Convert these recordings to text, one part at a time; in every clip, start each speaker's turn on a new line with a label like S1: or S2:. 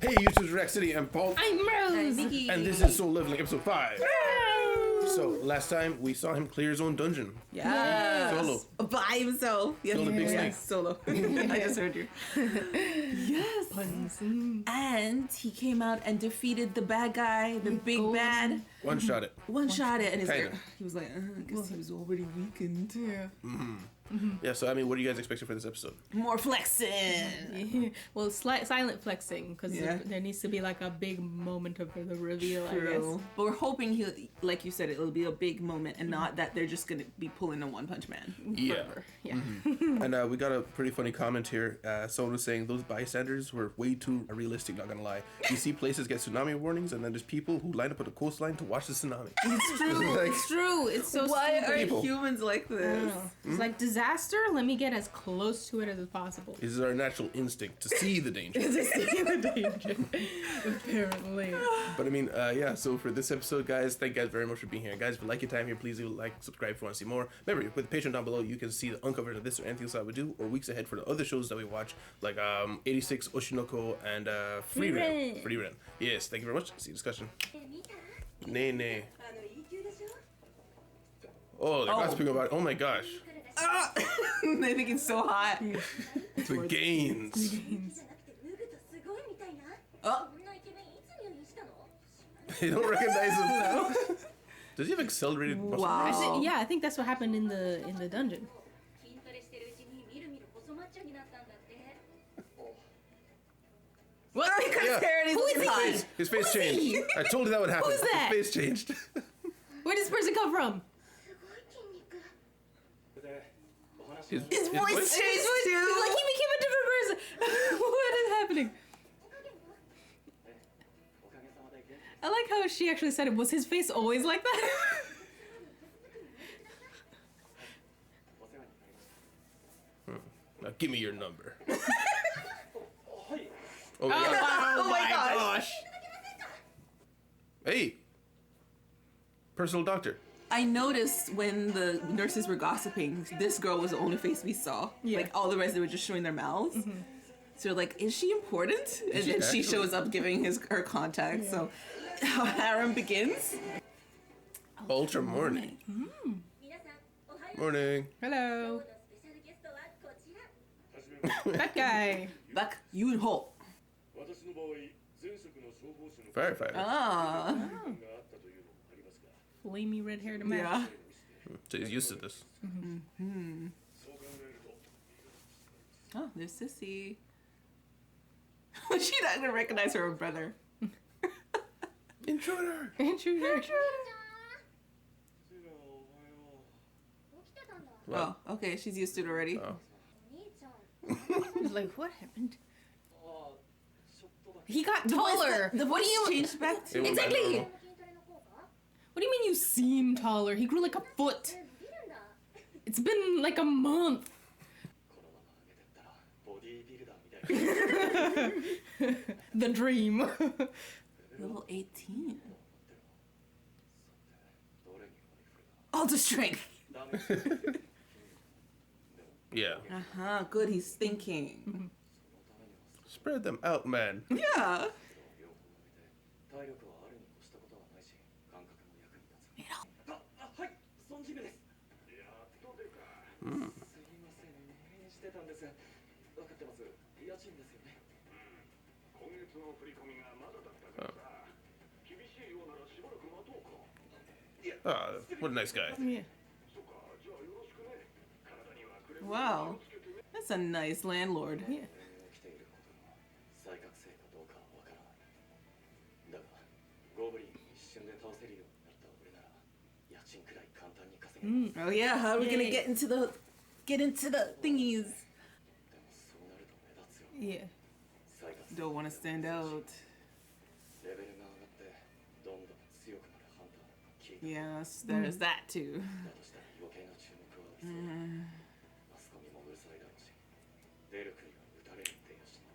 S1: Hey, YouTube Rex City, I'm Paul.
S2: I'm Rose.
S1: And this is Soul Leveling episode 5. So, last time we saw him clear his own dungeon.
S3: Yes.
S1: Solo.
S3: By himself. Yes.
S1: Kill the big snake.
S3: Yes, solo. I just heard you. Yes. And he came out and defeated the bad guy, the big bad.
S1: One shot it.
S3: One shot it, and
S1: Kinda.
S3: he was like, I guess he was already weakened. Yeah.
S1: Yeah, so I mean, what are you guys expecting for this episode?
S3: More flexing.
S2: Well, silent flexing, because there needs to be like a big moment of the reveal, I guess.
S3: But we're hoping he'll, like you said, it'll be a big moment and not that they're just going to be pulling a One Punch Man.
S1: Yeah.
S3: Forever.
S2: Yeah.
S1: And we got a pretty funny comment here. Someone was saying those bystanders were way too realistic, not gonna lie. You see places get tsunami warnings, and then there's people who line up at the coastline to watch the tsunami.
S2: It's true.
S1: Like-
S2: It's true. It's so
S3: Why
S2: stupid.
S3: are
S1: People.
S3: humans like this?
S2: It's like disaster. Let me get as close to it as possible.
S1: This is our natural instinct to see the danger.
S2: Apparently.
S1: But I mean, yeah, so for this episode, guys, thank you guys very much for being here. Guys, if you like your time here, please do like, subscribe if you want to see more. Remember, with the Patreon down below, you can see the uncovered of this or anything else I would do, or weeks ahead for the other shows that we watch, like 86, Oshinoko, and Free Ren. Free Ren. Yes, thank you very much. See you discussion. Nay. Oh, they're gossiping about it. Oh my gosh.
S3: They think it's so hot.
S1: The gains.
S3: Oh.
S1: They don't recognize him. Does he have accelerated muscle?
S3: Wow.
S2: I think that's what happened in the dungeon.
S3: What? Because
S1: Yeah.
S3: Karen is
S2: Who is
S3: hot.
S2: he?
S1: His face
S2: Who's
S1: changed.
S2: he?
S1: I told you that would happen.
S2: Who's that?
S1: His face changed.
S2: Where does this person come from?
S1: His
S3: His voice changed too.
S2: Like he became a different person. What is happening? I like how she actually said it. Was his face always like that?
S1: Now give me your number.
S2: Oh my
S3: gosh.
S1: Hey. Personal doctor.
S3: I noticed when the nurses were gossiping, this girl was the only face we saw.
S2: Yeah.
S3: Like all the rest, they were just showing their mouths. So we're like, is she important? And
S1: she
S3: then she
S1: actually?
S3: shows up giving her contact. So harem begins.
S1: Ultra morning. Morning.
S2: Hello. That guy.
S3: Back Yoon-ho.
S1: Firefighter.
S3: Ah.
S2: Flamey red hair to match.
S3: Yeah.
S1: So he's used to this.
S3: Oh, there's Sissy. She not gonna recognize her own brother.
S1: Intruder.
S2: Intruder.
S1: What?
S3: Oh, okay, she's used to it already.
S1: Oh.
S2: He's like, what happened? He got taller.
S3: The voice changed back
S1: It
S3: to
S1: was-
S2: Exactly. What do you mean you seem taller? He grew like a foot. It's been like a month. The dream.
S3: level 18. Ultra strength.
S1: Yeah.
S3: Uh-huh, good, he's thinking.
S1: Spread them out, man.
S3: Yeah.
S1: Ah, what a nice guy.
S2: Yeah.
S3: Wow. That's a nice landlord.
S2: Yeah.
S3: Oh yeah, how are we gonna
S2: Yay.
S3: get into the thingies?
S2: Yeah.
S3: Don't want to stand out. Yes, there's that too.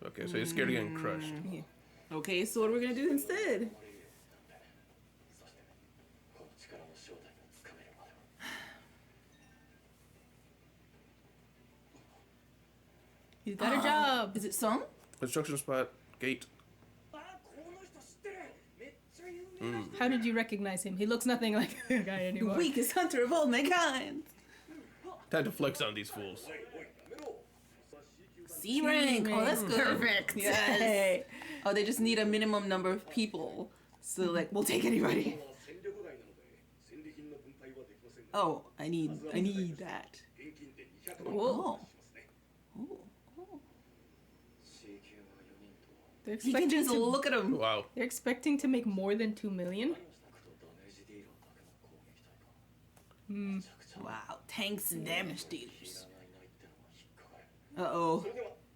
S1: Okay, so he's scared of getting crushed.
S2: Yeah.
S3: Okay, so what are we gonna do instead?
S2: He's got a job.
S3: Is it Song?
S1: Construction spot, gate.
S2: How did you recognize him? He looks nothing like the guy anymore.
S3: Weakest hunter of all mankind.
S1: Time to flex on these fools.
S3: C rank. Oh, that's good.
S2: Perfect.
S3: Yes. Oh, they just need a minimum number of people. So, like, we'll take anybody. Oh, I need that.
S2: Whoa.
S3: Oh.
S2: They're
S3: You can
S2: expecting
S3: just
S2: to,
S3: look at him.
S1: Wow.
S2: they're expecting to make more than 2 million?
S3: Wow, tanks and damage dealers. Uh-oh.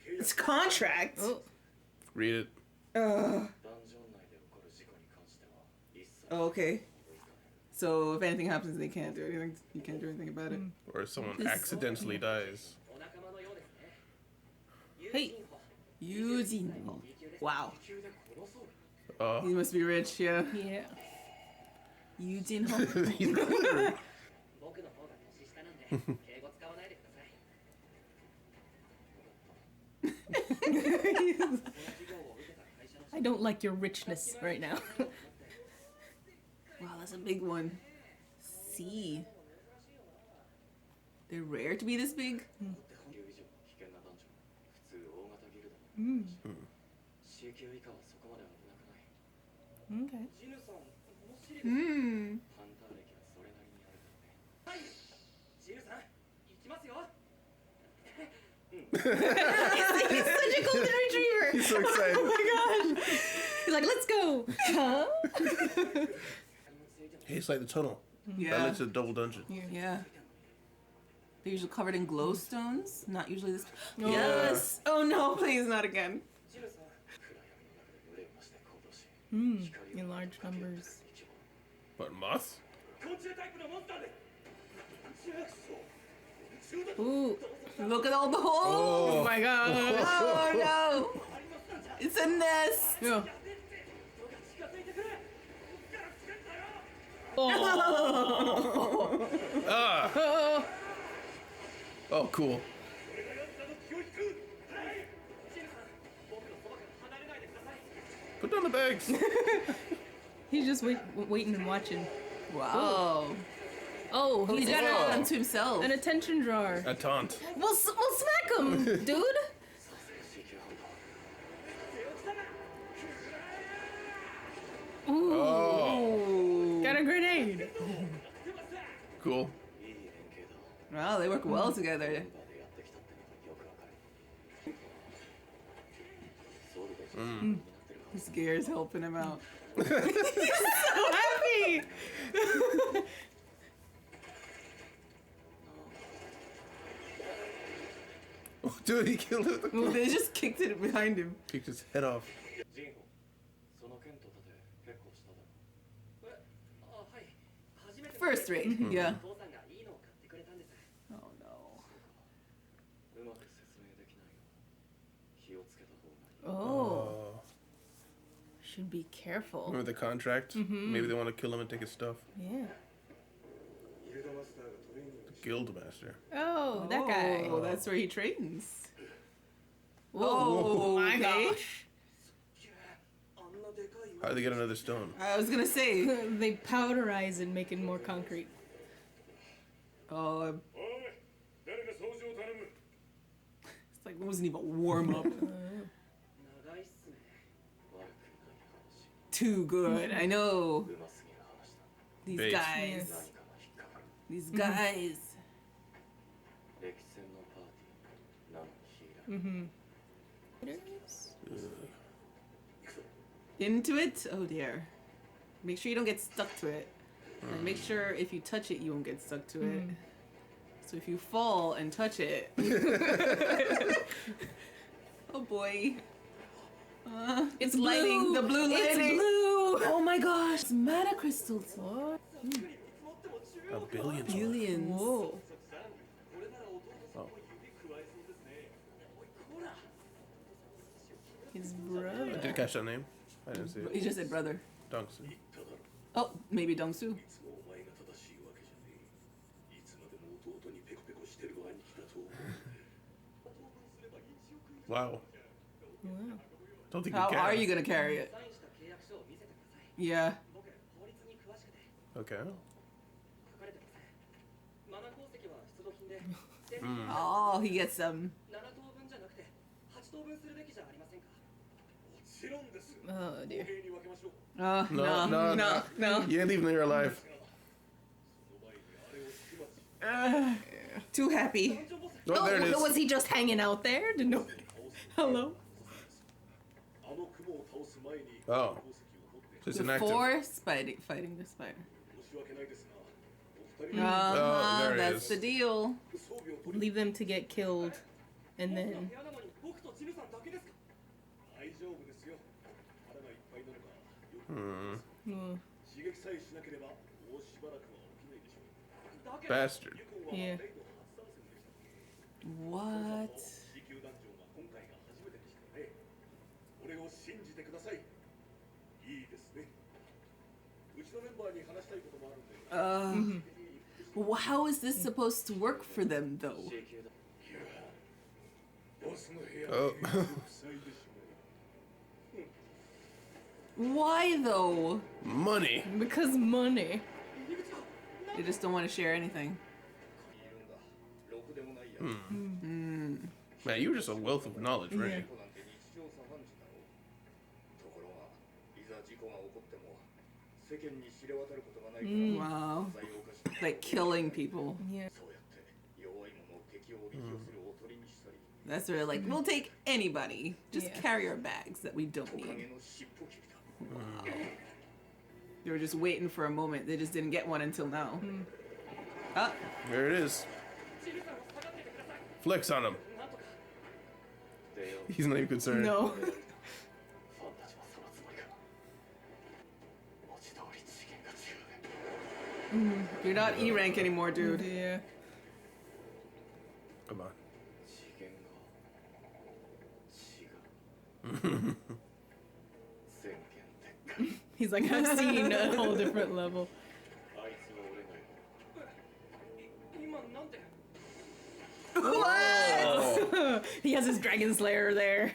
S3: It's contract.
S2: Oh.
S1: Read it.
S3: Oh, okay. So if anything happens, they can't do anything. You can't do anything about it.
S1: Or if someone
S3: This-
S1: accidentally dies.
S2: Hey.
S3: Eugene. Wow.
S1: Oh.
S3: He must be rich, yeah.
S2: Yeah.
S3: Eugene.
S2: I don't like your richness right now.
S3: Wow, that's a big one. C. They're rare to be this big.
S2: Okay.
S3: Hmm. He's such a golden retriever.
S1: He's so excited.
S3: Oh my gosh.
S2: He's like, let's go. Huh?
S1: Hey, it's like the tunnel. That
S3: Yeah.
S1: led to the double dungeon.
S3: Yeah. They're usually covered in glowstones. Not usually this.
S2: Oh.
S3: Yes. Oh no, please not again.
S2: In large numbers.
S1: What, moths?
S2: Ooh.
S3: Look at all the holes.
S2: Oh my god.
S3: Oh no. It's a nest.
S2: Yeah. Oh.
S1: Ah!
S2: Oh.
S1: Oh, cool. Put down the bags.
S2: He's just waiting and watching.
S3: Wow.
S2: Oh,
S3: He's
S2: he's
S3: got
S2: got
S3: it unto himself.
S2: an attention drawer.
S1: A taunt.
S2: We'll smack him, dude. Ooh.
S1: Oh,
S2: Got a grenade.
S1: cool.
S3: Wow, they work well together. His gear's helping him out.
S2: So happy.
S1: Oh, dude, he killed it.
S3: Well, they just kicked it behind him.
S1: Kicked his head off.
S3: First rate, yeah. Oh no.
S2: Oh. Should be careful.
S1: Remember the contract? Maybe they want to kill him and take his stuff.
S2: Yeah.
S1: The guild master.
S2: Oh, that guy.
S3: Oh, that's where he trains.
S2: Oh my
S3: okay.
S2: gosh.
S1: How did they get another stone?
S3: I was gonna say.
S2: They powderize and make it more concrete.
S3: Oh, it's like it wasn't even a warm up. Too good. I know. These
S1: Base.
S3: guys.
S2: Yes.
S3: These guys. Into it? Oh dear. Make sure you don't get stuck to it. And make sure if you touch it, you won't get stuck to it. So if you fall and touch it. Oh boy. It's
S2: blue.
S3: lighting. The blue lighting.
S2: It's blue.
S3: Oh my gosh. It's mana crystals.
S2: What?
S1: A billion.
S3: Billions.
S2: Whoa.
S1: Oh.
S2: His
S1: Did
S2: brother.
S1: you catch that name? I didn't see
S3: He
S1: it.
S3: just said brother.
S1: Dongsu.
S3: Oh, maybe Dongsu.
S1: Wow.
S2: Wow.
S1: Don't think
S3: How
S1: you can.
S3: are you gonna carry it? Yeah.
S1: Okay.
S3: Oh, he gets some.
S2: Oh dear.
S3: Oh, no.
S1: You ain't leaving here alive.
S3: Too happy.
S1: Oh, there it is.
S2: Was he just hanging out there? Did nobody? Hello.
S1: Oh. So it's an actor.
S3: Before fighting the spider.
S1: Oh, there it
S3: That's
S1: is.
S3: the deal.
S2: Leave them to get killed, and then. Mm,
S1: Bastard.
S2: yeah.
S3: What? How is this supposed to work for them, though?
S1: Oh.
S3: Why, though?
S1: Money.
S2: Because money.
S3: They just don't want to share anything.
S1: Man, you were just a wealth of knowledge, right?
S2: Yeah.
S3: Wow. Like killing people.
S2: Yeah.
S3: That's where, like, we'll take anybody. Just
S2: Yeah.
S3: carry our bags that we don't need. Wow. They were just waiting for a moment. They just didn't get one until now. Ah,
S1: There it is. Flex on him. He's not even concerned.
S2: No.
S3: you're not E rank anymore, dude.
S2: Yeah.
S1: Come on.
S2: He's like, I've seen a whole different level.
S1: Oh.
S2: He has his Dragon Slayer there.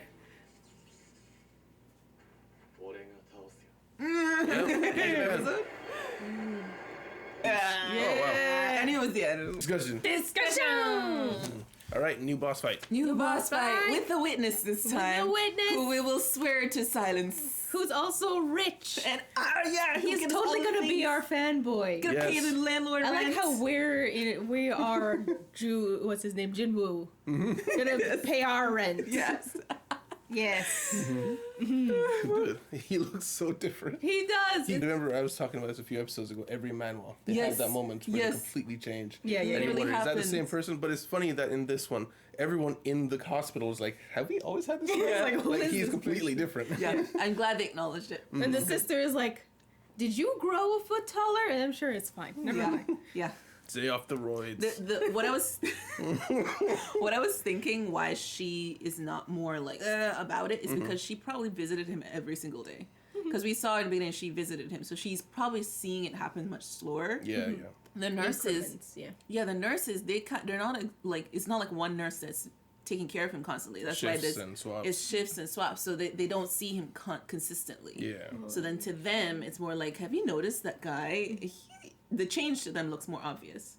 S1: Yep.
S3: Yeah. I knew it was the end.
S1: Discussion.
S2: Discussion!
S1: All right, new boss fight.
S3: New boss fight
S2: fight.
S3: with the witness this time.
S2: the witness.
S3: Who we will swear to silence.
S2: Who's also rich.
S3: And yeah,
S2: He's totally gonna be our fanboy.
S3: Gonna pay
S1: Yes.
S3: the landlord
S2: I like
S3: rent.
S2: how we are what's his name? Jinwoo. Gonna pay our rent.
S3: Yes.
S2: Yes.
S1: Dude, he looks so different.
S2: He does.
S1: You remember I was talking about this a few episodes ago. Every manual, they
S3: Yes.
S1: have that moment where
S3: Yes.
S1: they completely change.
S2: Yeah, yeah.
S1: And you
S3: It really
S1: wonder, is that the
S3: happens.
S1: same person? But it's funny that in this one, everyone in the hospital is like, "Have we always had this?"
S2: Yeah. Like, who is
S1: he's
S2: this
S1: completely different.
S3: Yeah, I'm glad they acknowledged it.
S2: And the sister is like, "Did you grow a foot taller?" And I'm sure it's fine. Never
S3: Yeah,
S2: mind.
S3: yeah.
S1: Stay off the roids.
S3: What I was thinking why she is not more like about it is because she probably visited him every single day. Because we saw in the beginning she visited him, so she's probably seeing it happen much slower.
S1: Yeah, yeah.
S3: The nurses,
S2: Increments, yeah.
S3: yeah, the nurses they're not like it's not like one nurse that's taking care of him constantly. That's why
S1: Shifts
S3: this
S1: and swaps.
S3: it's shifts and swaps, so they don't see him consistently.
S1: Yeah.
S3: So then to them, it's more like, have you noticed that guy? The change to them looks more obvious.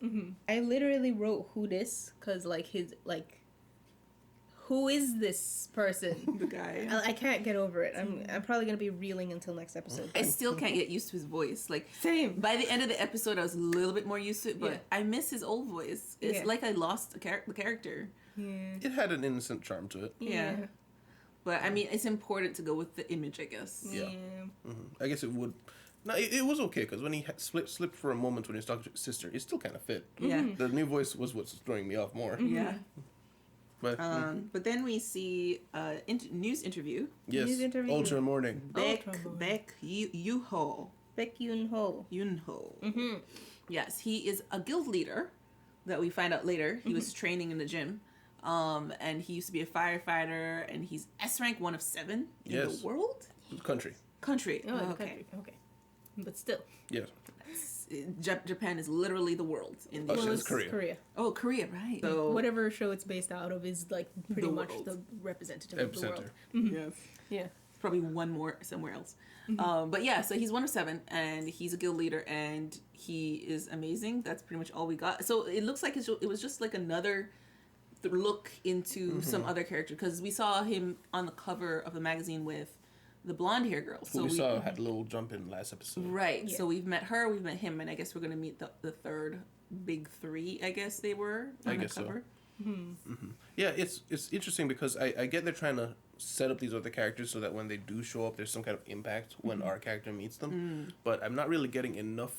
S2: I literally wrote who this because who is this person?
S3: The guy.
S2: I can't get over it. I'm probably gonna be reeling until next episode.
S3: I still can't get used to his voice. Like
S2: Same.
S3: by the end of the episode, I was a little bit more used to it, but
S2: Yeah.
S3: I miss his old voice. It's
S2: Yeah.
S3: like I lost the character.
S2: Yeah.
S1: It had an innocent charm to it.
S3: Yeah. But I mean, it's important to go with the image, I guess.
S1: Yeah. I guess it would. No, it was okay because when he slipped for a moment when he was talking to his sister, it still kind of fit.
S3: Yeah.
S1: The new voice was what's throwing me off more.
S3: Yeah.
S1: But
S3: But then we see news interview.
S1: yes,
S2: News interview.
S1: Ultra Morning.
S3: Baek Yoo-ho.
S2: Baek Yoon-ho.
S3: Yunho. Yes, he is a guild leader that we find out later. He was training in the gym. And he used to be a firefighter, and he's S rank 1 of 7 in
S1: Yes.
S3: the world?
S1: Country.
S3: Country.
S2: Oh,
S3: okay.
S2: okay. Okay. But still.
S1: Yes.
S3: Japan is literally the world in the
S1: Oh, shit,
S2: Well,
S1: it's Korea.
S2: Korea.
S3: Oh, Korea, right. So,
S2: Whatever show it's based out of is like pretty
S3: The
S2: much
S3: world.
S2: the representative of the world.
S1: Epicenter.
S3: yes.
S2: Yeah.
S3: probably one more somewhere else. But yeah, so he's 1 of 7, and he's a guild leader, and he is amazing. That's pretty much all we got. So it looks like it was just like another look into some other character, because we saw him on the cover of the magazine with the blonde hair girl. So
S1: we saw had a little jump in last episode.
S3: Right.
S2: Yeah.
S3: So we've met her, we've met him, and I guess we're gonna meet the third big 3. I guess they were on the cover.
S1: Yeah, it's interesting because I get they're trying to set up these other characters so that when they do show up, there's some kind of impact when our character meets them. But I'm not really getting enough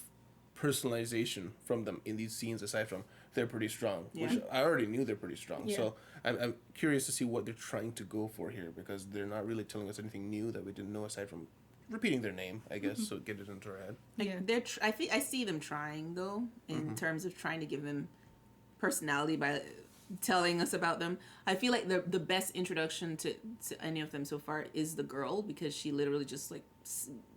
S1: personalization from them in these scenes aside from they're pretty strong, which I already knew they're pretty strong.
S2: Yeah.
S1: So I'm curious to see what they're trying to go for here, because they're not really telling us anything new that we didn't know aside from repeating their name, I guess, so get it into our head.
S2: Yeah.
S3: They're I see them trying though, in terms of trying to give them personality by telling us about them. I feel like the best introduction to any of them so far is the girl, because she literally just like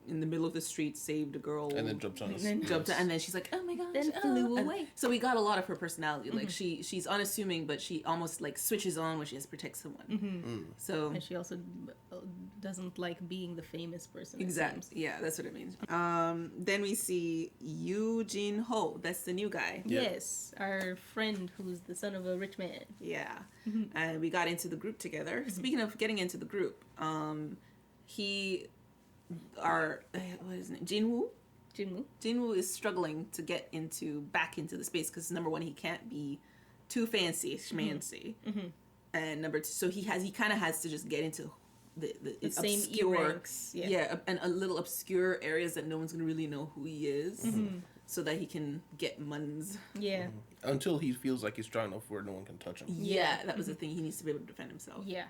S3: in the middle of the street saved a girl
S1: And then jumped on us.
S2: then
S3: and then she's like, oh my gosh,
S2: Then flew
S3: and
S2: away.
S3: so we got a lot of her personality. Like she's unassuming, but she almost like switches on when she has to protect someone. So
S2: And she also doesn't like being the famous person. it
S3: exactly,
S2: seems.
S3: yeah, that's what it means. Then we see Yu Jin Ho. That's the new guy.
S1: Yeah.
S2: Yes, our friend who's the son of a rich man.
S3: Yeah. And we got into the group together. Speaking of getting into the group, what is his name? Jinwoo?
S2: Jinwoo.
S3: Jinwoo is struggling to get back into the space because number 1, he can't be too fancy, schmancy. And number 2, so he kind of has to just get into the
S2: same
S3: obscure,
S2: E-ranks.
S3: and a little obscure areas that no one's gonna really know who he is, so that he can get muns.
S2: Yeah.
S1: Until he feels like he's strong enough where no one can touch him.
S3: Yeah, that was the thing. He needs to be able to defend himself.
S2: Yeah.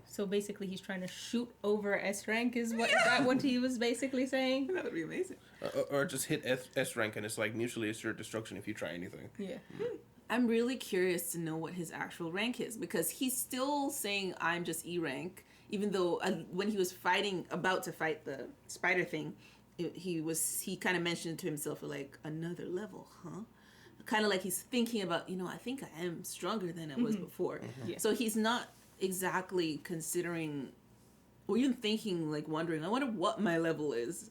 S2: So basically, he's trying to shoot over S rank. Is that what he was basically saying?
S3: That would be amazing.
S1: Or just hit S rank and it's like mutually assured destruction if you try anything.
S2: Yeah.
S3: I'm really curious to know what his actual rank is, because he's still saying I'm just E rank, even though when he was about to fight the spider thing, he kind of mentioned to himself like another level, huh? Kind of like he's thinking about, I think I am stronger than I was before.
S2: Yeah.
S3: So he's not exactly considering, or even thinking, like wondering, I wonder what my level is.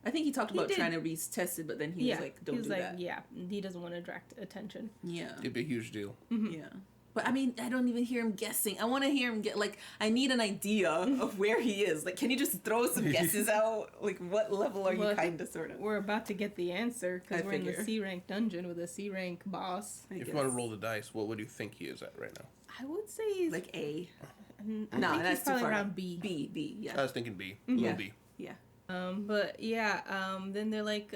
S3: I think he talked about
S2: did.
S3: trying to be tested, but then he was like, don't do that.
S2: Yeah, he doesn't want to attract attention.
S3: Yeah.
S1: It'd be a huge deal.
S3: Yeah. But I mean, I don't even hear him guessing. I want to hear him I need an idea of where he is. Like, can you just throw some guesses out? Like, what level are you kind of, sort of?
S2: We're about to get the answer because
S3: I
S2: we're in the
S3: figure.
S2: C rank dungeon with a C rank boss.
S3: I
S1: If
S3: guess.
S1: you want to roll the dice, what would you think he is at right now?
S2: I would say he's
S3: Like A.
S2: I
S3: No,
S2: think
S3: that's
S2: he's
S3: too
S2: probably
S3: far.
S2: around B.
S3: B, yeah.
S1: I was thinking B.
S3: Yeah.
S1: Low B.
S3: Yeah.
S2: But yeah, then they're like,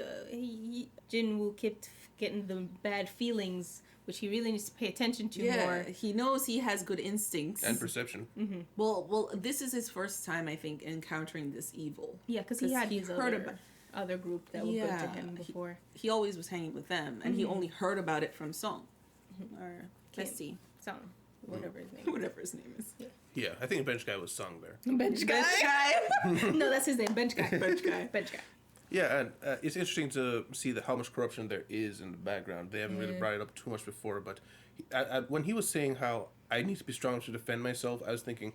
S2: Jinwoo kept getting the bad feelings, which he really needs to pay attention to
S3: Yeah,
S2: more.
S3: he knows he has good instincts.
S1: And perception.
S3: Well, this is his first time, I think, encountering this evil.
S2: Yeah, because he
S3: 'Cause
S2: had
S3: he
S2: his
S3: heard
S2: other group that were good to
S3: Yeah,
S2: him before.
S3: He always was hanging with them, and he only heard about it from Song. Or, let's see,
S2: So, whatever his name is.
S3: whatever his name is.
S1: Yeah, I think the bench guy was Song there.
S2: Bench guy?
S3: Bench guy!
S2: No, that's his name. Bench guy.
S3: Bench guy.
S2: Bench guy.
S1: Yeah, and it's interesting to see how much corruption there is in the background. They haven't really brought it up too much before, but when he was saying how I need to be strong to defend myself, I was thinking,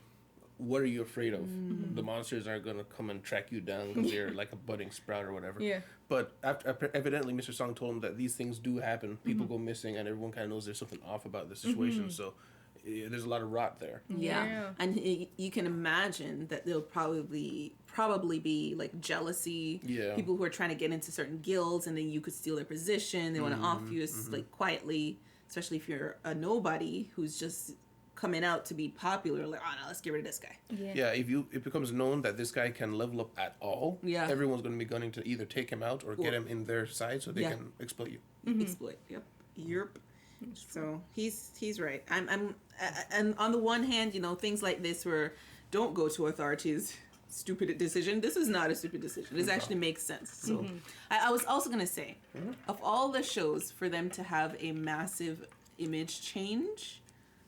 S1: what are you afraid of? The monsters aren't going to come and track you down because they're like a budding sprout or whatever.
S2: Yeah.
S1: But evidently, Mr. Song told him that these things do happen. People go missing, and everyone kind of knows there's something off about the situation. So there's a lot of rot there.
S3: Yeah. And you can imagine that there'll probably be like jealousy.
S1: Yeah.
S3: People who are trying to get into certain guilds, and then you could steal their position. They want to off you like quietly, especially if you're a nobody who's just coming out to be popular. Like, oh no, let's get rid of this guy.
S2: Yeah.
S1: Yeah, if it becomes known that this guy can level up at all,
S3: Yeah.
S1: everyone's going to be gunning to either take him out or get him in their side so they
S3: Yeah.
S1: can exploit you.
S3: Exploit. Yep. So he's right. I'm and on the one hand, things like this where don't go to authorities. Stupid decision. This is not a stupid decision. This actually makes sense. So I was also gonna say, of all the shows for them to have a massive image change,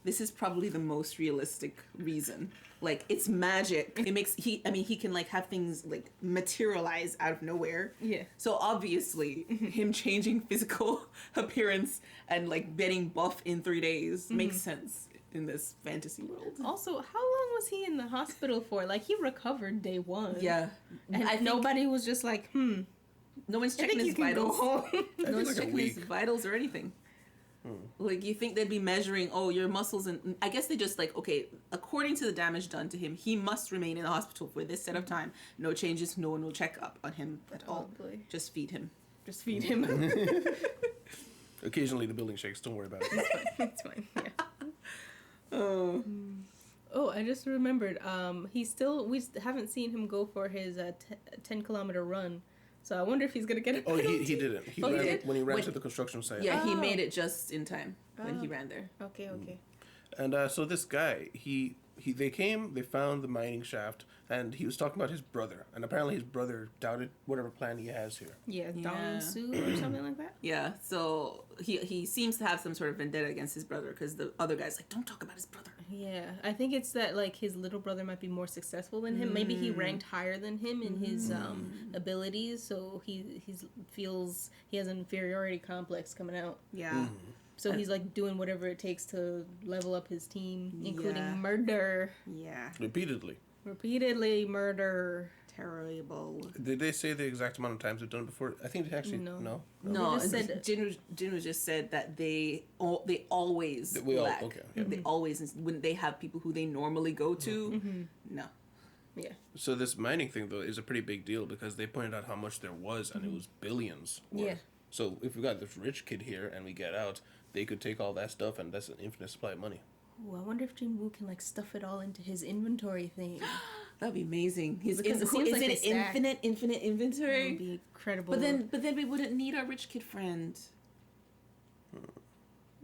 S3: this is probably the most realistic reason. Like, it's magic. It makes he can like have things like materialize out of nowhere.
S2: Yeah.
S3: So obviously him changing physical appearance and like getting buff in 3 days makes sense. in this fantasy world.
S2: Also, how long was he in the hospital for? Like, he recovered day one.
S3: Yeah.
S2: And nobody was just like,
S3: No one's
S2: I
S3: checking
S2: think
S3: his
S2: you can go
S3: vitals.
S2: home.
S3: No one's
S1: like a
S3: checking his
S1: week.
S3: vitals or anything. Like, you think they'd be measuring, your muscles, and I guess they just like, okay, according to the damage done to him, he must remain in the hospital for this set of time. No changes, no one will check up on him at all.
S2: Probably.
S3: Just feed him.
S2: Just feed him.
S1: Occasionally the building shakes. Don't worry about it.
S2: It's fine. Yeah. Oh, I just remembered. We haven't seen him go for his 10-kilometer run. So I wonder if he's gonna get a
S1: Oh,
S2: penalty.
S1: he didn't. He
S2: Oh, he
S1: ran
S2: did?
S1: when he ran to the construction site.
S3: Yeah, he
S2: Oh.
S3: made it just in time when he ran there.
S2: Okay.
S1: And so this guy, they came, they found the mining shaft, and he was talking about his brother. And apparently his brother doubted whatever plan he has here.
S2: Yeah,
S3: Yeah.
S2: Dong Su or something like that.
S3: Yeah, so he seems to have some sort of vendetta against his brother because the other guy's like, don't talk about his brother.
S2: Yeah, I think it's that like his little brother might be more successful than him. Maybe he ranked higher than him in his abilities, so he feels he has an inferiority complex coming out.
S3: Yeah.
S2: So he's like doing whatever it takes to level up his team, including
S3: Yeah.
S2: murder,
S3: Yeah.
S2: repeatedly murder.
S3: Terrible.
S1: Did they say the exact amount of times they've done it before? I think they actually
S2: No.
S3: No,
S2: just said-
S3: Jin just said that they always
S1: We all-
S3: lack.
S1: okay, yeah.
S3: They always, when they have people who they normally go to, no.
S2: Yeah.
S1: So this mining thing though is a pretty big deal because they pointed out how much there was, and it was billions. worth.
S2: Yeah.
S1: So if we got this rich kid here and we get out, they could take all that stuff, and that's an infinite supply of money.
S2: Ooh, I wonder if Jin Woo can like stuff it all into his inventory thing.
S3: That'd be amazing. His
S2: Because it seems
S3: is
S2: like
S3: it
S2: they stack.
S3: infinite
S2: It would
S3: inventory?
S2: be incredible.
S3: But then we wouldn't need our rich kid friend.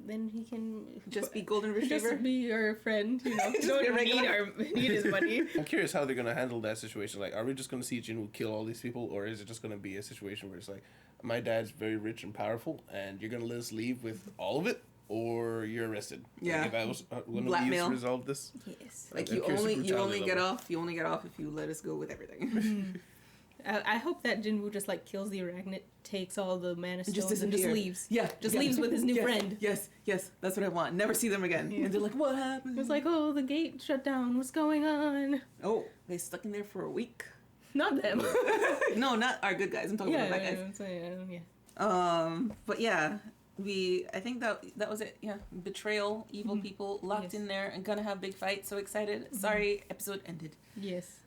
S2: then he can
S3: Just be golden retriever.
S2: Just be your friend, you know.
S3: Just
S2: Don't
S3: be a
S2: need
S3: regular-
S2: need his money.
S1: I'm curious how they're gonna handle that situation. Like, are we just gonna see Jinwoo kill all these people, or is it just gonna be a situation where it's like, my dad's very rich and powerful, and you're gonna let us leave with all of it, or you're arrested?
S3: Yeah.
S1: Like, if I was one of
S3: Blackmail.
S1: to resolve this.
S2: Yes.
S3: Like
S1: I'm
S3: you
S1: curious the
S3: only
S1: brutality
S3: get
S1: level.
S3: off if you let us go with everything.
S2: I hope that Jinwoo just like kills the arachnid, takes all the mana stones, and just
S3: disappear.
S2: leaves.
S3: Yeah,
S2: Just leaves with his new
S3: yes,
S2: friend.
S3: Yes, that's what I want. Never see them again.
S2: Yeah.
S3: And they're like, what happened?
S2: It's like, oh, the gate shut down. What's going on?
S3: Oh, they stuck in there for a week.
S2: Not them.
S3: No, not our good guys. I'm talking about bad guys.
S2: I'm saying, yeah.
S3: But yeah, I think that was it. Yeah, betrayal, evil people locked
S2: Yes.
S3: in there and gonna have big fight. So excited. Sorry, episode ended.
S2: Yes.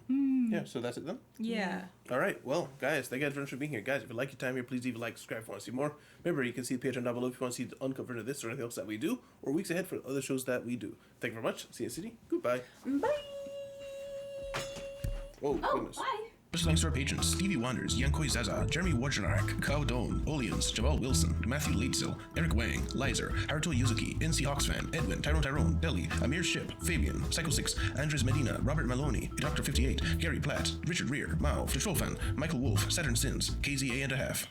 S1: Yeah, so that's it then.
S2: Yeah.
S1: All right, well, guys, thank you guys very much for being here. Guys, if you like your time here, please leave a like, subscribe if you want to see more. Remember, you can see the Patreon down below if you want to see the uncut version of this or anything else that we do, or weeks ahead for other shows that we do. Thank you very much. See you in the city. Goodbye.
S3: Bye.
S1: Oh, goodness.
S3: Bye.
S1: Special thanks to our patrons: Stevie Wonders, Yankoi Zaza, Jeremy Wojnarek, Kao Doan, Olians, Jamal Wilson, Matthew Leitzel, Eric Wang, Lizer, Haruto Yuzuki, NC Hawks fan, Edwin, Tyrone, Deli, Amir Ship, Fabian, Psycho 6, Andres Medina, Robert Maloney, Dr. 58, Gary Platt, Richard Rear, Mao, Patrol Fan, Michael Wolf, Saturn Sins, KZA and a half.